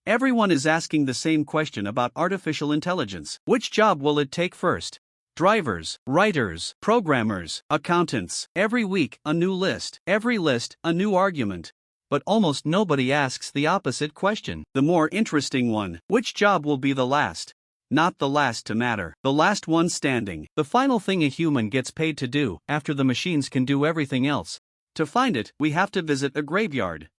Everyone is asking the same question about artificial intelligence. Which job will it take first? Drivers, writers, programmers, accountants. Every week, a new list. Every list, a new argument. But almost nobody asks the opposite question. The more interesting one: which job will be the last? Not the last to matter, the last one standing, the final thing a human gets paid to do, after the machines can do everything else. To find it, we have to visit a graveyard.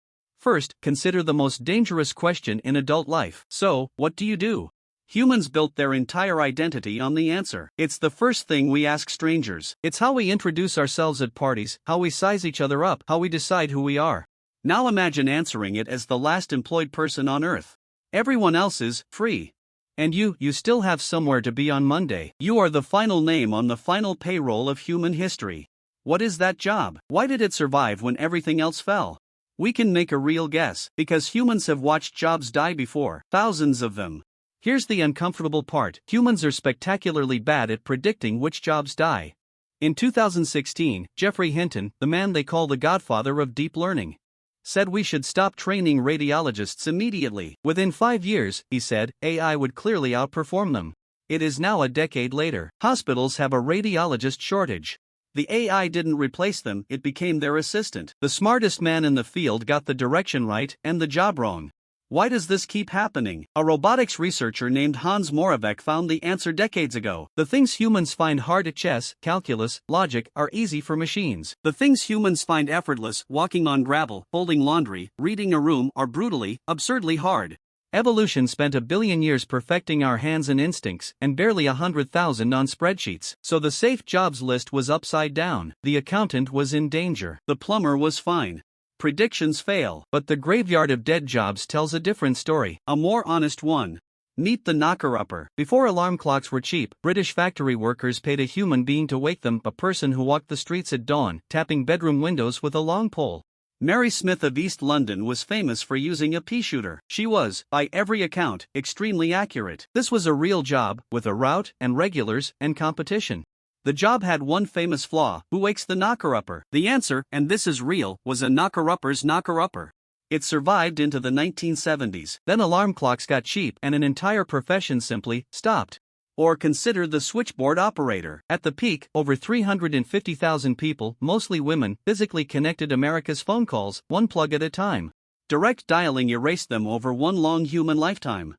First, consider the most dangerous question in adult life. So, what do you do? Humans built their entire identity on the answer. It's the first thing we ask strangers. It's how we introduce ourselves at parties, how we size each other up, how we decide who we are. Now imagine answering it as the last employed person on Earth. Everyone else is free. And you still have somewhere to be on Monday. You are the final name on the final payroll of human history. What is that job? Why did it survive when everything else fell? We can make a real guess, because humans have watched jobs die before, thousands of them. Here's the uncomfortable part: humans are spectacularly bad at predicting which jobs die. In 2016, Geoffrey Hinton, the man they call the godfather of deep learning, said we should stop training radiologists immediately. Within 5 years, he said, AI would clearly outperform them. It is now a decade later. Hospitals have a radiologist shortage. The AI didn't replace them, it became their assistant. The smartest man in the field got the direction right and the job wrong. Why does this keep happening? A robotics researcher named Hans Moravec found the answer decades ago. The things humans find hard at chess, calculus, logic, are easy for machines. The things humans find effortless, walking on gravel, folding laundry, reading a room, are brutally, absurdly hard. Evolution spent 1 billion years perfecting our hands and instincts, and barely 100,000 on spreadsheets. So the safe jobs list was upside down. The accountant was in danger. The plumber was fine. Predictions fail. But the graveyard of dead jobs tells a different story, a more honest one. Meet the knocker-upper. Before alarm clocks were cheap, British factory workers paid a human being to wake them, a person who walked the streets at dawn, tapping bedroom windows with a long pole. Mary Smith of East London was famous for using a pea shooter. She was, by every account, extremely accurate. This was a real job, with a route, and regulars, and competition. The job had one famous flaw: who wakes the knocker-upper? The answer, and this is real, was a knocker-upper's knocker-upper. It survived into the 1970s. Then alarm clocks got cheap and an entire profession simply stopped. Or consider the switchboard operator. At the peak, over 350,000 people, mostly women, physically connected America's phone calls, one plug at a time. Direct dialing erased them over one long human lifetime.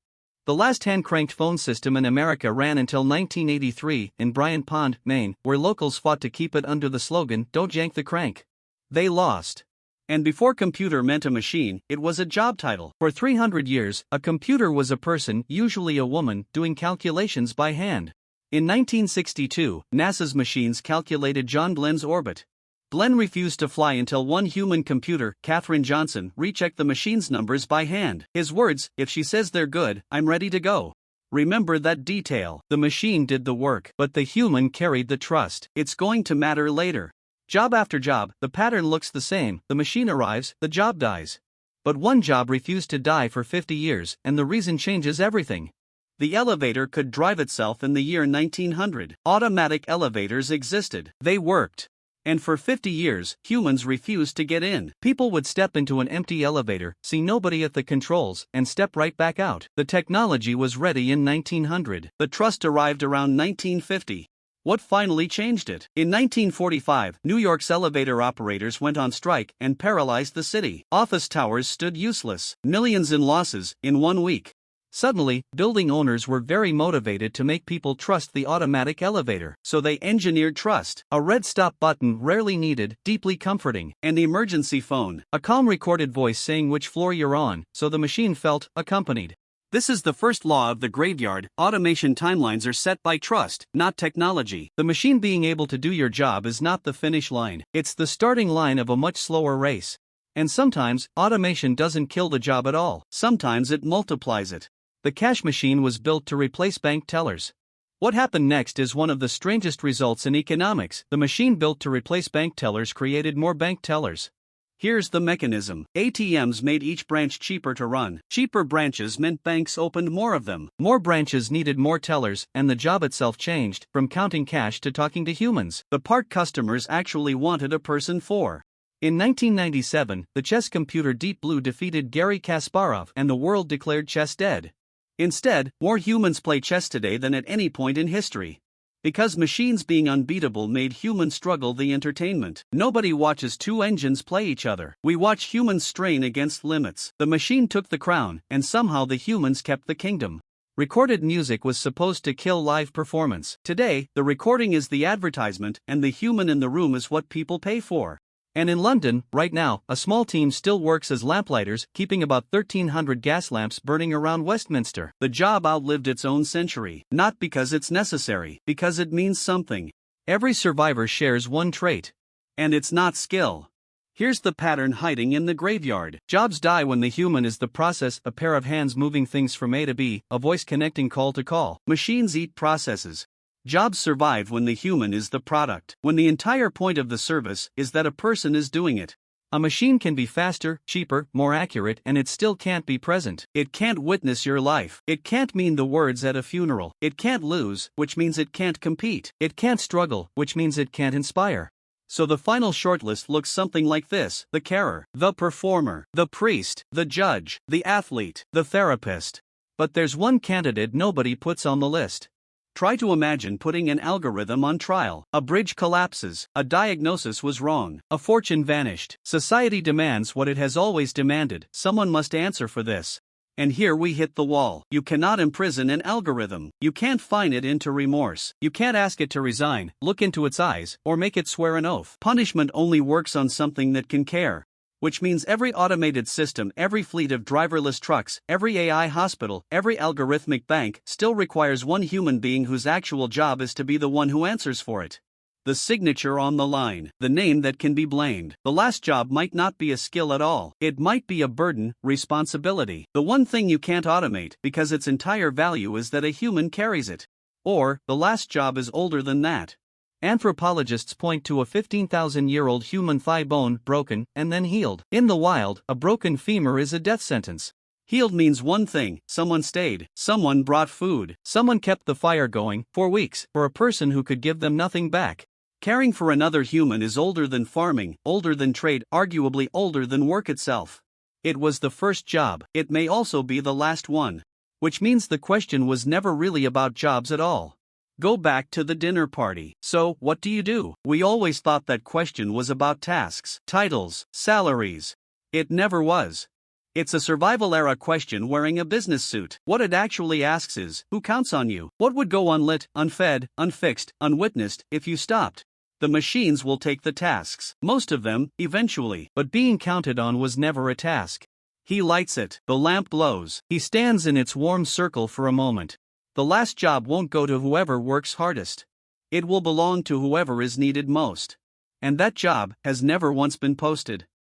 The last hand-cranked phone system in America ran until 1983 in Bryant Pond, Maine, where locals fought to keep it under the slogan, "Don't yank the crank." They lost. And before computer meant a machine, it was a job title. For 300 years, a computer was a person, usually a woman, doing calculations by hand. In 1962, NASA's machines calculated John Glenn's orbit. Glenn refused to fly until one human computer, Katherine Johnson, rechecked the machine's numbers by hand. His words: "If she says they're good, I'm ready to go." Remember that detail. The machine did the work, but the human carried the trust. It's going to matter later. Job after job, the pattern looks the same: the machine arrives, the job dies. But one job refused to die for 50 years, and the reason changes everything. The elevator could drive itself in the year 1900. Automatic elevators existed. They worked. And for 50 years, humans refused to get in. People would step into an empty elevator, see nobody at the controls, and step right back out. The technology was ready in 1900. The trust arrived around 1950. What finally changed it? In 1945, New York's elevator operators went on strike and paralyzed the city. Office towers stood useless. Millions in losses, in 1 week. Suddenly, building owners were very motivated to make people trust the automatic elevator. So they engineered trust. A red stop button rarely needed, deeply comforting. An emergency phone. A calm recorded voice saying which floor you're on, so the machine felt accompanied. This is the first law of the graveyard. Automation timelines are set by trust, not technology. The machine being able to do your job is not the finish line. It's the starting line of a much slower race. And sometimes, automation doesn't kill the job at all. Sometimes it multiplies it. The cash machine was built to replace bank tellers. What happened next is one of the strangest results in economics. The machine built to replace bank tellers created more bank tellers. Here's the mechanism. ATMs made each branch cheaper to run. Cheaper branches meant banks opened more of them. More branches needed more tellers, and the job itself changed, from counting cash to talking to humans. The part customers actually wanted a person for. In 1997, the chess computer Deep Blue defeated Garry Kasparov and the world declared chess dead. Instead, more humans play chess today than at any point in history. Because machines being unbeatable made human struggle the entertainment. Nobody watches two engines play each other. We watch humans strain against limits. The machine took the crown, and somehow the humans kept the kingdom. Recorded music was supposed to kill live performance. Today, the recording is the advertisement, and the human in the room is what people pay for. And in London, right now, a small team still works as lamplighters, keeping about 1,300 gas lamps burning around Westminster. The job outlived its own century, not because it's necessary, because it means something. Every survivor shares one trait. And it's not skill. Here's the pattern hiding in the graveyard. Jobs die when the human is the process, a pair of hands moving things from A to B, a voice connecting call to call. Machines eat processes. Jobs survive when the human is the product, when the entire point of the service is that a person is doing it. A machine can be faster, cheaper, more accurate, and it still can't be present. It can't witness your life. It can't mean the words at a funeral. It can't lose, which means it can't compete. It can't struggle, which means it can't inspire. So the final shortlist looks something like this: the carer, the performer, the priest, the judge, the athlete, the therapist. But there's one candidate nobody puts on the list. Try to imagine putting an algorithm on trial. A bridge collapses, a diagnosis was wrong, a fortune vanished. Society demands what it has always demanded. Someone must answer for this. And here we hit the wall. You cannot imprison an algorithm. You can't fine it into remorse. You can't ask it to resign, look into its eyes, or make it swear an oath. Punishment only works on something that can care. Which means every automated system, every fleet of driverless trucks, every AI hospital, every algorithmic bank still requires one human being whose actual job is to be the one who answers for it. The signature on the line, the name that can be blamed. The last job might not be a skill at all. It might be a burden, responsibility. The one thing you can't automate because its entire value is that a human carries it. Or, the last job is older than that. Anthropologists point to a 15,000-year-old human thigh bone broken and then healed. In the wild, a broken femur is a death sentence. Healed means one thing: someone stayed, someone brought food, someone kept the fire going for weeks for a person who could give them nothing back. Caring for another human is older than farming, older than trade, arguably older than work itself. It was the first job. It may also be the last one. Which means the question was never really about jobs at all. Go back to the dinner party. So, what do you do? We always thought that question was about tasks, titles, salaries. It never was. It's a survival-era question wearing a business suit. What it actually asks is, who counts on you? What would go unlit, unfed, unfixed, unwitnessed if you stopped? The machines will take the tasks. Most of them, eventually. But being counted on was never a task. He lights it. The lamp glows. He stands in its warm circle for a moment. The last job won't go to whoever works hardest. It will belong to whoever is needed most. And that job has never once been posted.